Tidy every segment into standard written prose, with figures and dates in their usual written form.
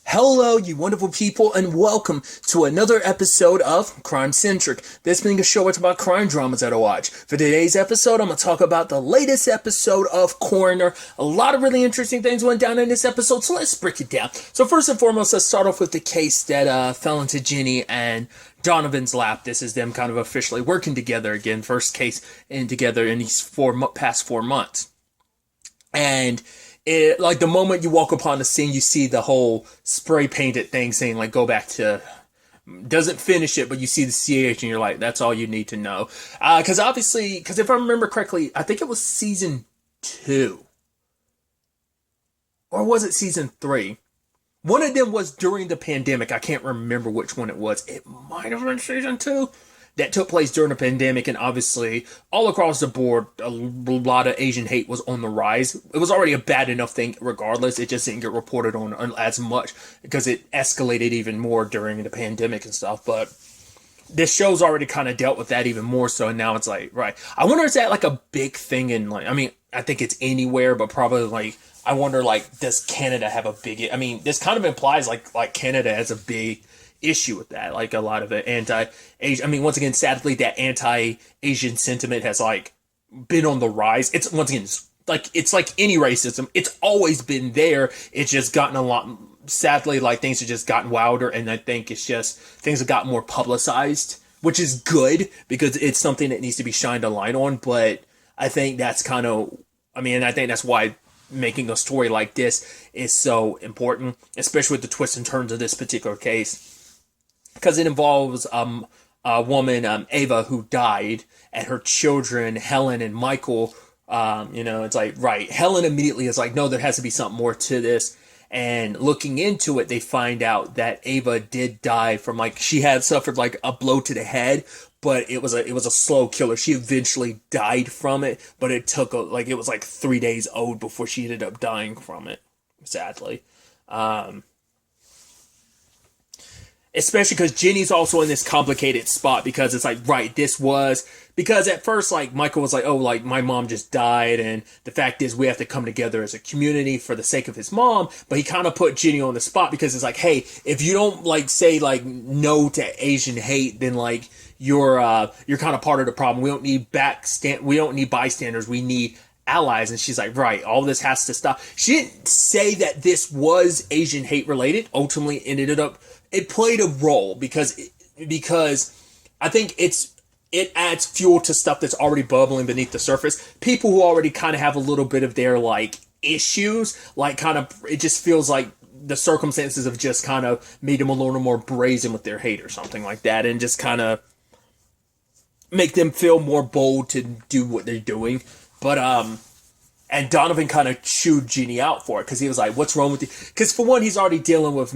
Hello, you wonderful people, and welcome to another episode of Crime Centric. This being a show it's about crime dramas that I watch. For today's episode, I'm going to talk about the latest episode of Coroner. A lot of really interesting things went down in this episode, so let's break it down. So first and foremost, let's start off with the case that fell into Ginny and Donovan's lap. This is them kind of officially working together again. First case together in these past 4 months. And like the moment you walk upon the scene, you see the whole spray painted thing saying like go back to, doesn't finish it, but you see the CH and you're like, that's all you need to know. Because if I remember correctly, I think it was season 2. Or was it season 3? One of them was during the pandemic. I can't remember which one it was. It might have been season 2. That took place during the pandemic, and obviously, all across the board, a lot of Asian hate was on the rise. It was already a bad enough thing regardless, it just didn't get reported on as much, because it escalated even more during the pandemic and stuff, but this show's already kind of dealt with that even more so, and now it's like, right. I wonder, is that like a big thing in, like, I mean, I think it's anywhere, but probably, like, I wonder, like, does Canada have a big, I mean, this kind of implies, like Canada has a big issue with that, like a lot of it anti-Asian. I mean, once again, sadly, that anti-Asian sentiment has like been on the rise. It's once again, it's like any racism. It's always been there. It's just gotten a lot. Sadly, like things have just gotten wilder, and I think it's just things have gotten more publicized, which is good because it's something that needs to be shined a light on. But I think that's kind of, I mean, I think that's why making a story like this is so important, especially with the twists and turns of this particular case. Because it involves a woman, Ava, who died, and her children, Helen and Michael. It's like, right. Helen immediately is like, no, there has to be something more to this. And looking into it, they find out that Ava did die from, like, she had suffered like a blow to the head, but it was a slow killer. She eventually died from it, but it took it was like 3 days old before she ended up dying from it, sadly. Especially because Ginny's also in this complicated spot because it's like, right, because at first, like, Michael was like, oh, like, my mom just died, and the fact is we have to come together as a community for the sake of his mom, but he kind of put Ginny on the spot because it's like, hey, if you don't, like, say, like, no to Asian hate, then, like, you're kind of part of the problem. We don't need bystanders, we need allies. And she's like, right, all this has to stop. She didn't say that this was Asian hate related. Ultimately, it played a role because I think it adds fuel to stuff that's already bubbling beneath the surface. People who already kind of have a little bit of their like issues, like kind of, it just feels like the circumstances have just kind of made them a little more brazen with their hate or something like that, and just kind of make them feel more bold to do what they're doing. But and Donovan kind of chewed Ginny out for it because he was like, what's wrong with you? Because for one, he's already dealing with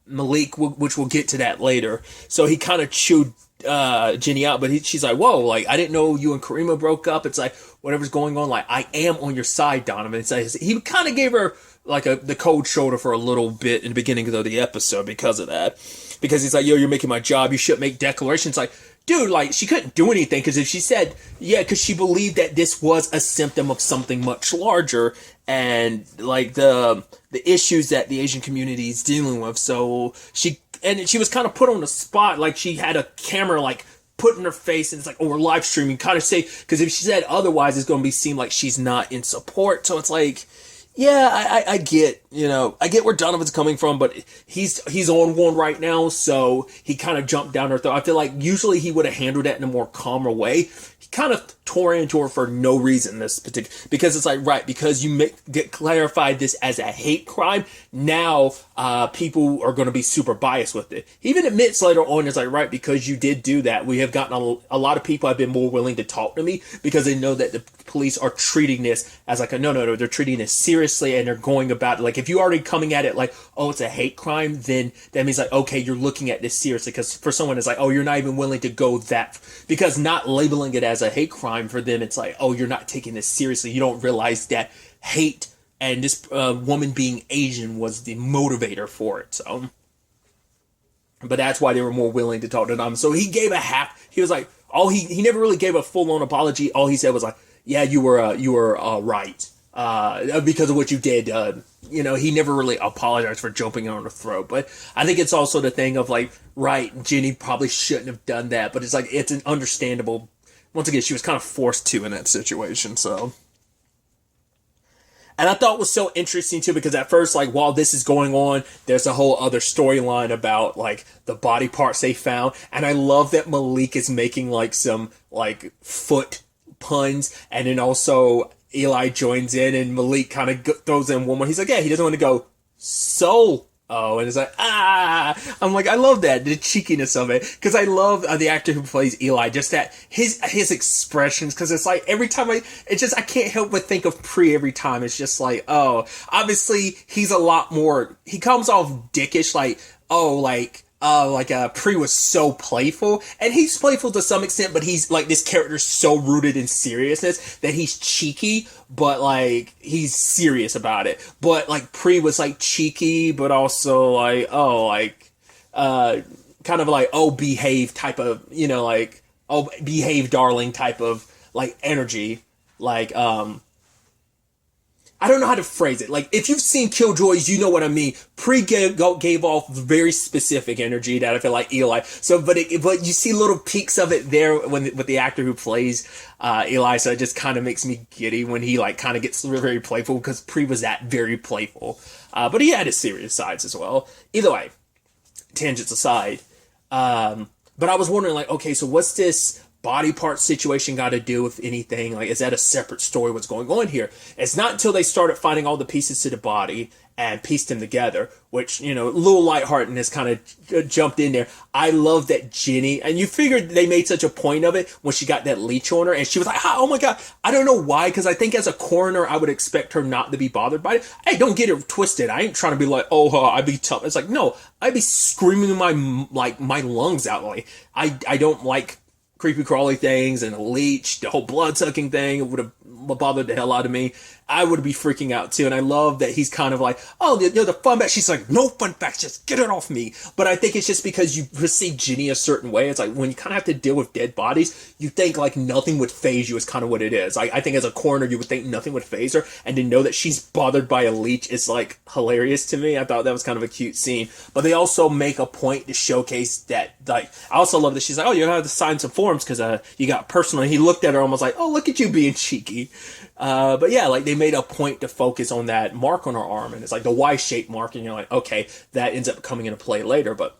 Malik, which we'll get to that later. So he kind of chewed Ginny out, but she's like, whoa, like, I didn't know you and Karima broke up. It's like, whatever's going on, like, I am on your side, Donovan. So he kind of gave her like the cold shoulder for a little bit in the beginning of the episode because of that. Because he's like, yo, you're making my job. You shouldn't make declarations. Like, dude, like, she couldn't do anything because if she said, yeah, because she believed that this was a symptom of something much larger and, like, the issues that the Asian community is dealing with. So she was kind of put on the spot, like, she had a camera, like, put in her face, and it's like, oh, we're live streaming, kind of say, because if she said otherwise, it's going to seem like she's not in support. So it's like, yeah, I get, I get where Donovan's coming from, but he's on one right now, so he kind of jumped down her throat. I feel like usually he would have handled that in a more calmer way. He kind of tore into her for no reason this particular, because it's like, right, because you get clarified this as a hate crime, now people are going to be super biased with it. He even admits later on, it's like, right, because you did do that, we have gotten a lot of people have been more willing to talk to me because they know that the police are treating this as like no, they're treating this seriously, and they're going about it. Like, if you're already coming at it like, oh, it's a hate crime, then that means like, okay, you're looking at this seriously. Because for someone, it's like, oh, you're not even willing to go that, because not labeling it as a hate crime for them, it's like, oh, you're not taking this seriously. You don't realize that hate and this woman being Asian was the motivator for it. So, but that's why they were more willing to talk to them. So he gave he was like, he never really gave a full-on apology. All he said was like, yeah, you were right. because of what you did. He never really apologized for jumping on her throat. But I think it's also the thing of like, right, Jenny probably shouldn't have done that. But it's like, it's an understandable. Once again, she was kind of forced to in that situation. So. And I thought it was so interesting too, because at first, like, while this is going on, there's a whole other storyline about like the body parts they found. And I love that Malik is making like some like foot puns, and then also Eli joins in, and Malik kind of throws in one more. He's like, yeah, he doesn't want to go soul. Oh, and it's like, I'm like, I love that, the cheekiness of it, because I love the actor who plays Eli, just that, his expressions, because it's like, every time I can't help but think of Pre every time. It's just like, oh, obviously, he's a lot more, he comes off dickish, Pre was so playful, and he's playful to some extent, but he's like, this character's so rooted in seriousness that he's cheeky, but like, he's serious about it. But like, Pre was like cheeky, but also like, kind of like, oh, behave type of, oh, behave darling type of like energy. Like, I don't know how to phrase it. Like, if you've seen Killjoys, you know what I mean. Pre gave off very specific energy that I feel like Eli. So, but you see little peaks of it there with the actor who plays Eli. So it just kind of makes me giddy when he like kind of gets very playful, because Pre was that very playful. But he had his serious sides as well. Either way, tangents aside. But I was wondering, like, okay, so what's this body part situation got to do with anything? Like, is that a separate story? What's going on here? It's not until they started finding all the pieces to the body and pieced them together, which, a little lightheartedness kind of jumped in there. I love that Jenny, and you figured they made such a point of it when she got that leech on her, and she was like, oh my God. I don't know why, because I think as a coroner, I would expect her not to be bothered by it. Hey, don't get it twisted. I ain't trying to be like, I'd be tough. It's like, no, I'd be screaming my lungs out. Like, I don't like creepy crawly things, and a leech, the whole blood sucking thing, it would have bothered the hell out of me. I would be freaking out too. And I love that he's kind of like, oh, the fun fact. She's like, no fun facts, just get it off me. But I think it's just because you perceive Ginny a certain way. It's like, when you kind of have to deal with dead bodies, you think like nothing would phase you, is kind of what it is. I think as a coroner, you would think nothing would phase her, and to know that she's bothered by a leech is like hilarious to me. I thought that was kind of a cute scene. But they also make a point to showcase that, like, I also love that she's like, oh, you're gonna have to sign some forms because you got personal. And he looked at her almost like, oh, look at you being cheeky. But yeah, like, they made a point to focus on that mark on her arm, and it's like the Y-shaped mark, and you're like, okay, that ends up coming into play later. But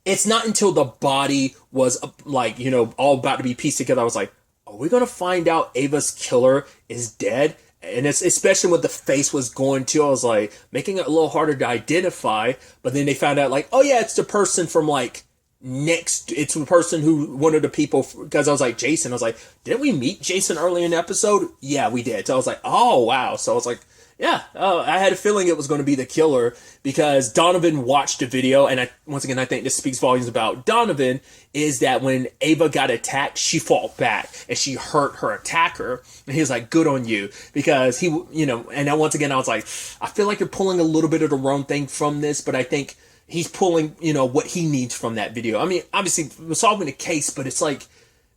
it's not until the body was like, all about to be pieced together, I was like, are we gonna find out Ava's killer is dead? And it's especially when the face was going to, I was like, making it a little harder to identify. But then they found out, like, oh yeah, it's the person from like it's the person who, one of the people, because I was like, Jason, I was like, didn't we meet Jason early in the episode? Yeah, we did. So I was like, oh wow. So I was like, yeah, I had a feeling it was going to be the killer, because Donovan watched the video, and once again, I think this speaks volumes about Donovan, is that when Ava got attacked, she fought back, and she hurt her attacker, and he was like, good on you, because he, and then once again, I was like, I feel like you're pulling a little bit of the wrong thing from this, but I think he's pulling, what he needs from that video. I mean, obviously, we're solving the case, but it's like,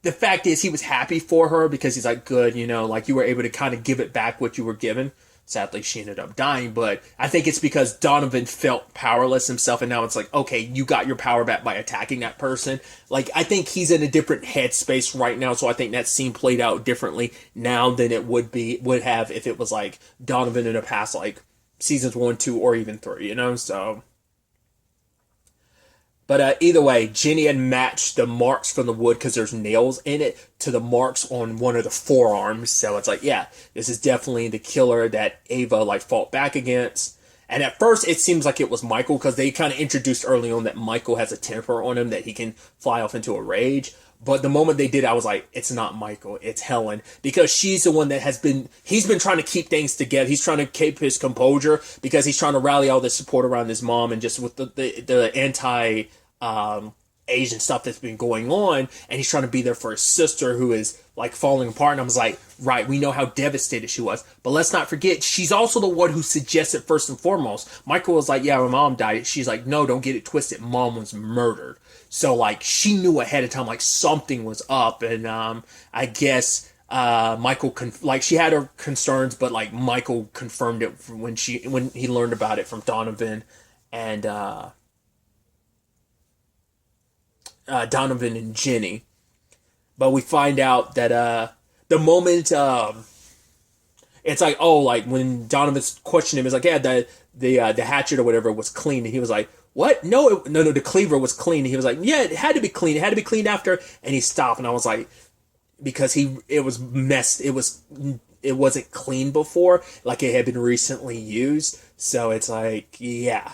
the fact is, he was happy for her, because he's like, good, like, you were able to kind of give it back what you were given. Sadly, she ended up dying, but I think it's because Donovan felt powerless himself, and now it's like, okay, you got your power back by attacking that person. Like, I think he's in a different headspace right now, so I think that scene played out differently now than it would have if it was like Donovan in the past, like seasons 1, 2, or even 3, so. But either way, Jenny had matched the marks from the wood, because there's nails in it, to the marks on one of the forearms. So it's like, yeah, this is definitely the killer that Ava like fought back against. And at first, it seems like it was Michael, because they kind of introduced early on that Michael has a temper on him, that he can fly off into a rage. But the moment they did, I was like, it's not Michael, it's Helen. Because she's the one that he's been trying to keep things together. He's trying to keep his composure, because he's trying to rally all this support around his mom, and just with the anti Asian stuff that's been going on, and he's trying to be there for his sister who is like falling apart. And I was like, right, we know how devastated she was, but let's not forget, she's also the one who suggested first and foremost. Michael was like, yeah, my mom died. She's like, no, don't get it twisted, mom was murdered. So like, she knew ahead of time like something was up, and I guess Michael like she had her concerns, but like Michael confirmed it when he learned about it from Donovan and Donovan and Jenny. But we find out that the moment it's like, oh, like when Donovan's questioning him, it's like, yeah, the hatchet or whatever was clean, and he was like, what? No, no, the cleaver was clean. And he was like, yeah, it had to be clean. It had to be cleaned after, and he stopped, and I was like, because it was messed. It wasn't clean before, like it had been recently used. So it's like, yeah.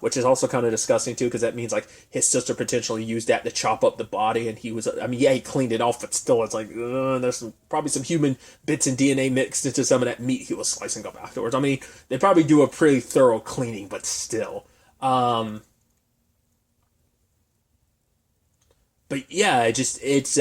Which is also kind of disgusting too, because that means like his sister potentially used that to chop up the body, and he was, I mean, yeah, he cleaned it off, but still, it's like there's probably some human bits and DNA mixed into some of that meat he was slicing up afterwards. I mean, they probably do a pretty thorough cleaning, but still. But yeah, it's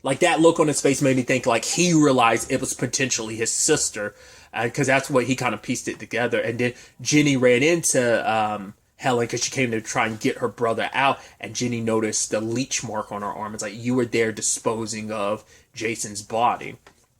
like that look on his face made me think like he realized it was potentially his sister, because that's what he kind of pieced it together. And then Jenny ran into Helen because she came to try and get her brother out, and Jenny noticed the leech mark on her arm. It's like, you were there disposing of Jason's body.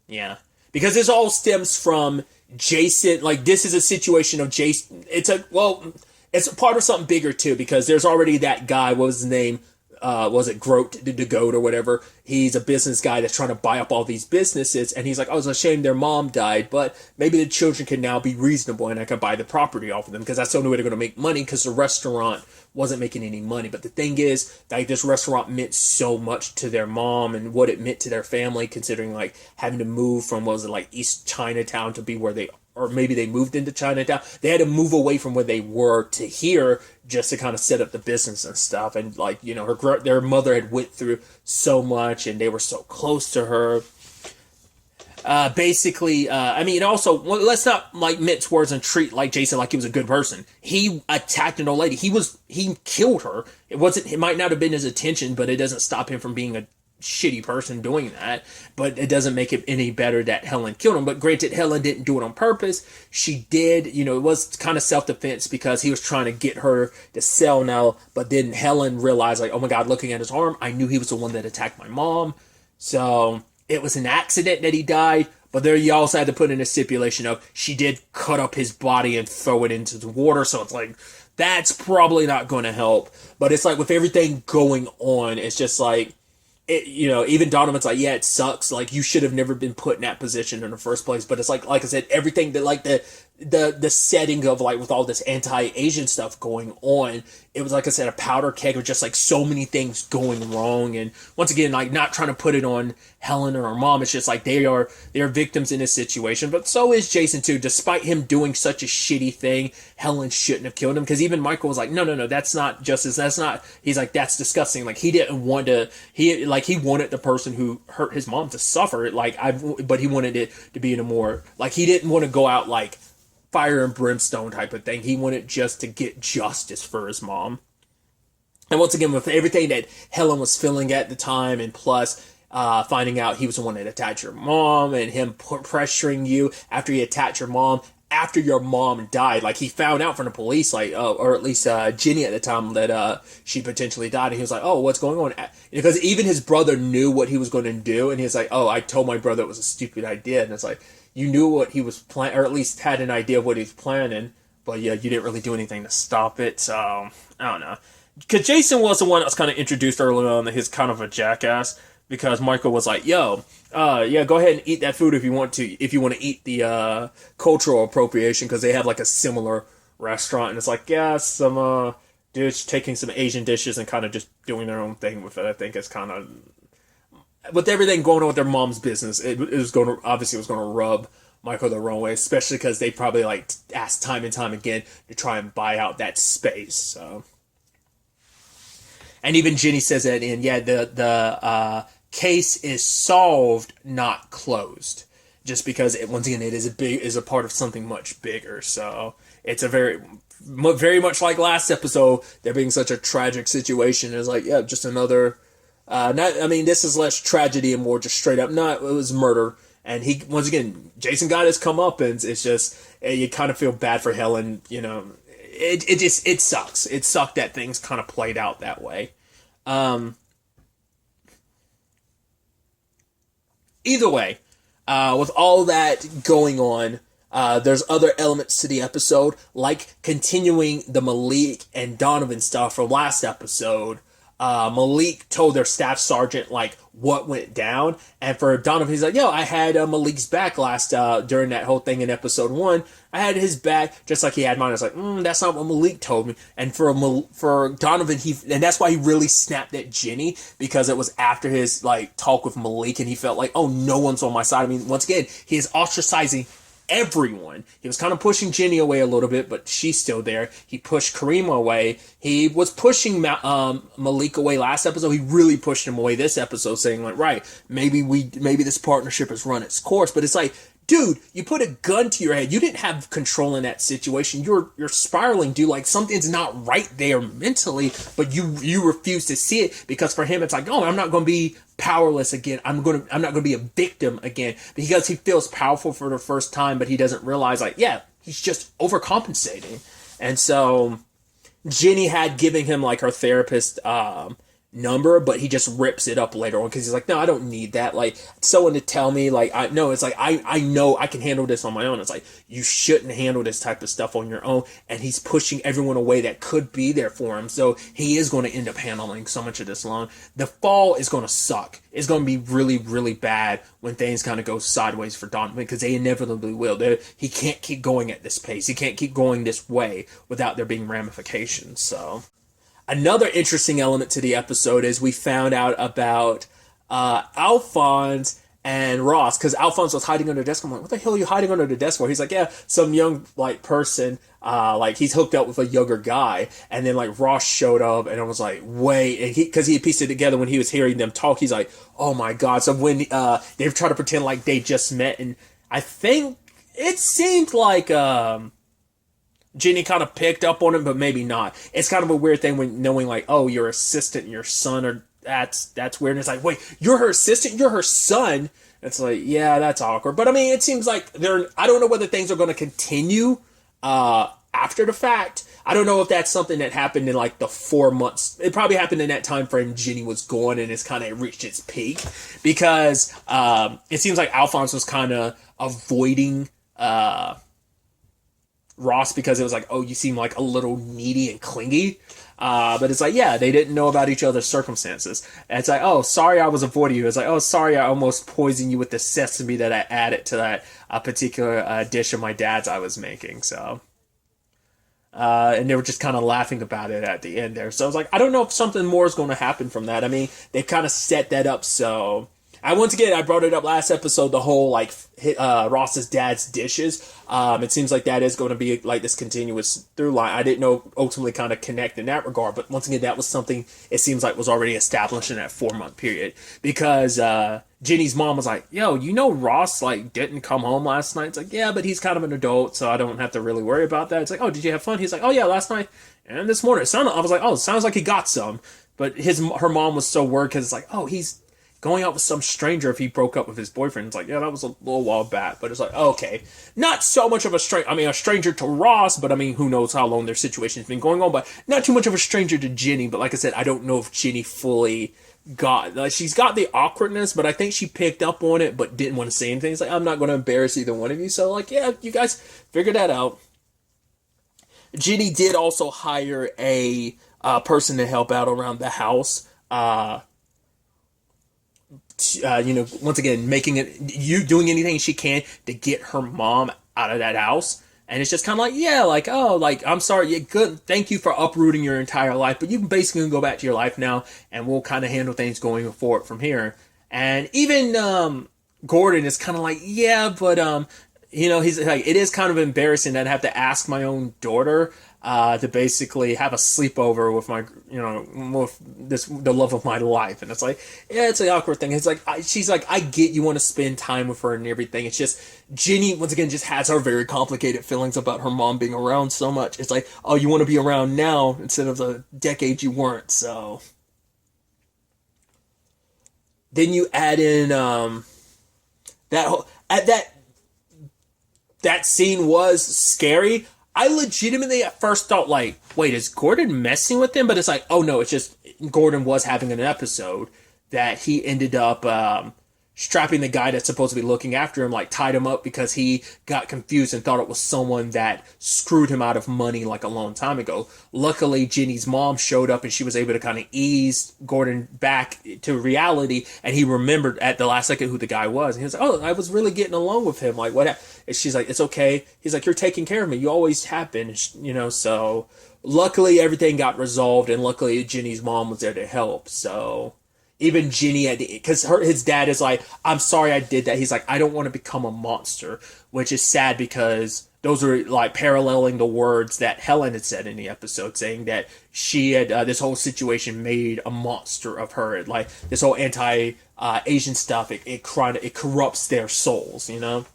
Yeah. Because this all stems from Jason. Like, this is a situation of Jason. It's a part of something bigger too, because there's already that guy, what was his name? Was it Grote the Goat or whatever? He's a business guy that's trying to buy up all these businesses, and he's like, oh, it's a shame their mom died, but maybe the children can now be reasonable and I can buy the property off of them, because that's the only way they're going to make money, because the restaurant wasn't making any money. But the thing is, like, this restaurant meant so much to their mom and what it meant to their family, considering like having to move from, what was it, like East Chinatown to be where they, or maybe they moved into Chinatown. They had to move away from where they were to here just to kind of set up the business and stuff. And like, you know, their mother had went through so much, and they were so close to her. Basically, I mean, also, let's not like mince words and treat like Jason like he was a good person. He attacked an old lady. He killed her. It might not have been his intention, but it doesn't stop him from being a shitty person doing that. But it doesn't make it any better that Helen killed him. But granted, Helen didn't do it on purpose. She did, you know, it was kind of self-defense, because he was trying to get her to sell now. But then Helen realized, like, oh my God, looking at his arm, I knew he was the one that attacked my mom. So it was an accident that he died. But there you also had to put in a stipulation of she did cut up his body and throw it into the water. So it's like, that's probably not going to help. But it's like, with everything going on, it's just like, you know, even Donovan's like, yeah, it sucks. Like, you should have never been put in that position in the first place. But it's like I said, everything that, like, the setting of, like, with all this anti-Asian stuff going on, it was, like I said, a powder keg of just, like, so many things going wrong. And once again, like, not trying to put it on Helen or her mom. It's just like they're victims in this situation. But so is Jason too. Despite him doing such a shitty thing, Helen shouldn't have killed him. Because even Michael was like, no, that's not justice. That's not. He's like, that's disgusting. Like, he didn't want to. He wanted the person who hurt his mom to suffer. But he wanted it to be in a more, like, he didn't want to go out like fire and brimstone type of thing. He wanted just to get justice for his mom. And once again, with everything that Helen was feeling at the time, and plus finding out he was the one that attacked your mom, and him pressuring you after he attacked your mom, after your mom died. Like, he found out from the police, like, or at least Jenny at the time, that she potentially died. And he was like, oh, what's going on? Because even his brother knew what he was going to do. And he was like, oh, I told my brother it was a stupid idea. And it's like, you knew what he was planning, or at least had an idea of what he was planning. But yeah, you didn't really do anything to stop it. So, I don't know. Because Jason was the one that was kind of introduced early on that he's kind of a jackass. Because Michael was like, yo, yeah, go ahead and eat that food if you want to eat the cultural appropriation, because they have like a similar restaurant. And it's like, yeah, some dudes taking some Asian dishes and kind of just doing their own thing with it. I think it's kind of, with everything going on with their mom's business, it was going to rub Michael the wrong way, especially because they probably like asked time and time again to try and buy out that space. So, and even Jenny says that in, yeah, the case is solved, not closed, just because once again it is a part of something much bigger. So it's a very much like last episode, there being such a tragic situation. It's like, yeah, just another. This is less tragedy and more just straight up. It was murder. And he, once again, Jason got his comeuppance. It's just, you kind of feel bad for Helen. You know, it sucks. It sucked that things kind of played out that way. Either way, with all that going on, there's other elements to the episode, like continuing the Malik and Donovan stuff from last episode. Malik told their staff sergeant like what went down, and for Donovan, he's like, "Yo, I had Malik's back last during that whole thing in episode 1. I had his back just like he had mine." I was like, "That's not what Malik told me." And for Donovan, and that's why he really snapped at Jenny, because it was after his like talk with Malik, and he felt like, "Oh, no one's on my side." I mean, once again, he is ostracizing everyone. He was kind of pushing Jenny away a little bit, but she's still there. He pushed Karima away. He was pushing Malik away last episode. He really pushed him away this episode, saying like, right, maybe this partnership has run its course. But it's like, dude, you put a gun to your head. You didn't have control in that situation. You're spiraling, dude. Like, something's not right there mentally, but you refuse to see it, because for him it's like, oh, I'm not going to be powerless again. I'm not going to be a victim again, because he feels powerful for the first time, but he doesn't realize like, yeah, he's just overcompensating. And so Jenny had given him like her therapist number, but he just rips it up later on, because he's like, no, I don't need that. Like, someone to tell me, like, I know I can handle this on my own. It's like, you shouldn't handle this type of stuff on your own. And he's pushing everyone away that could be there for him. So he is going to end up handling so much of this alone. The fall is going to suck. It's going to be really, really bad when things kind of go sideways for Donovan, because they inevitably will. He can't keep going at this pace. He can't keep going this way without there being ramifications. So another interesting element to the episode is we found out about Alphonse and Ross, because Alphonse was hiding under the desk. I'm like, what the hell are you hiding under the desk for? He's like, yeah, some young like person, like he's hooked up with a younger guy. And then like Ross showed up, and I was like, wait, and because he pieced it together when he was hearing them talk, he's like, oh my god. So when they've tried to pretend like they just met, and I think it seemed like Jenny kind of picked up on it, but maybe not. It's kind of a weird thing when knowing like, oh, your assistant and your son are that's weird. And it's like, wait, you're her assistant, you're her son. It's like, yeah, that's awkward. But I mean, it seems like I don't know whether things are going to continue after the fact. I don't know if that's something that happened in like the 4 months. It probably happened in that time frame Jenny was gone, and it's kind of reached its peak, because it seems like Alphonse was kind of avoiding Ross, because it was like, oh, you seem like a little needy and clingy. But it's like, yeah, they didn't know about each other's circumstances. And it's like, oh, sorry I was avoiding you. It's like, oh, sorry I almost poisoned you with the sesame that I added to that particular dish of my dad's I was making. So, and they were just kind of laughing about it at the end there. So I was like, I don't know if something more is going to happen from that. I mean, they've kind of set that up so... once again, I brought it up last episode, the whole, like, Ross's dad's dishes. It seems like that is going to be, like, this continuous through line. I didn't know ultimately kind of connect in that regard, but once again, that was something it seems like was already established in that 4-month period. Because Jenny's mom was like, yo, Ross, like, didn't come home last night? It's like, yeah, but he's kind of an adult, so I don't have to really worry about that. It's like, oh, did you have fun? He's like, oh, yeah, last night and this morning. I was like, oh, it sounds like he got some. But her mom was so worried, because it's like, oh, he's going out with some stranger if he broke up with his boyfriend. It's like, yeah, that was a little while back. But it's like, okay, not so much of a stranger. I mean, a stranger to Ross, but I mean, who knows how long their situation's been going on. But not too much of a stranger to Jenny. But like I said, I don't know if Jenny fully got... she's got the awkwardness, but I think she picked up on it, but didn't want to say anything. It's like, I'm not going to embarrass either one of you. So like, yeah, you guys figure that out. Jenny did also hire a person to help out around the house. Once again, doing anything she can to get her mom out of that house. And it's just kind of like, yeah, like, oh, like, I'm sorry, yeah, good, thank you for uprooting your entire life, but you can basically go back to your life now, and we'll kind of handle things going forward from here. And even Gordon is kind of like, yeah, but, he's like, it is kind of embarrassing that I have to ask my own daughter to basically have a sleepover with my, with the love of my life. And it's like, yeah, it's an awkward thing. It's like, she's like, I get you want to spend time with her and everything. It's just, Jenny, once again, just has her very complicated feelings about her mom being around so much. It's like, oh, you want to be around now instead of the decade you weren't. So then you add in, that scene was scary. I legitimately at first thought, like, wait, is Gordon messing with him? But it's like, oh no, it's just Gordon was having an episode that he ended up strapping the guy that's supposed to be looking after him, like tied him up because he got confused and thought it was someone that screwed him out of money like a long time ago. Luckily, Ginny's mom showed up and she was able to kind of ease Gordon back to reality, and he remembered at the last second who the guy was. And he was like, oh, I was really getting along with him. Like, what? And she's like, it's okay. He's like, you're taking care of me. You always have been, you know, so luckily everything got resolved, and luckily Ginny's mom was there to help. So even Ginny, because his dad is like, I'm sorry I did that. He's like, I don't want to become a monster, which is sad because those are like paralleling the words that Helen had said in the episode, saying that she had this whole situation made a monster of her. Like this whole anti-Asian stuff, it corrupts their souls, you know.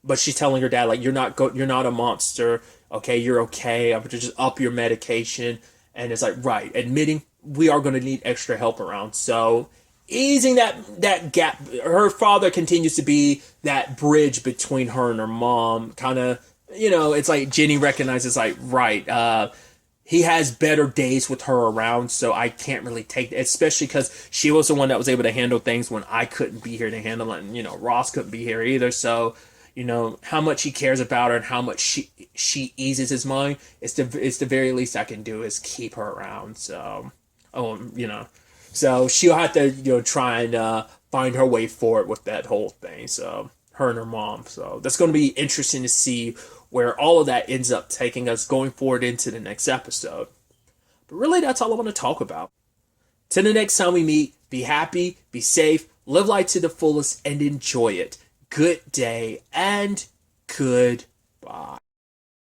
But she's telling her dad like, you're not a monster. Okay, you're okay. I'm gonna just up your medication. And it's like, right, admitting we are going to need extra help around. So easing that gap. Her father continues to be that bridge between her and her mom. Kind of, you know, it's like Ginny recognizes like, right, he has better days with her around, so I can't really take it, especially because she was the one that was able to handle things when I couldn't be here to handle it. And, you know, Ross couldn't be here either. So, you know, how much he cares about her and how much she eases his mind, it's the very least I can do is keep her around. So, you know, so she'll have to, you know, try and find her way forward with that whole thing. So her and her mom. So that's going to be interesting to see where all of that ends up taking us going forward into the next episode. But really, that's all I want to talk about. Till the next time we meet, be happy, be safe, live life to the fullest, and enjoy it. Good day and goodbye.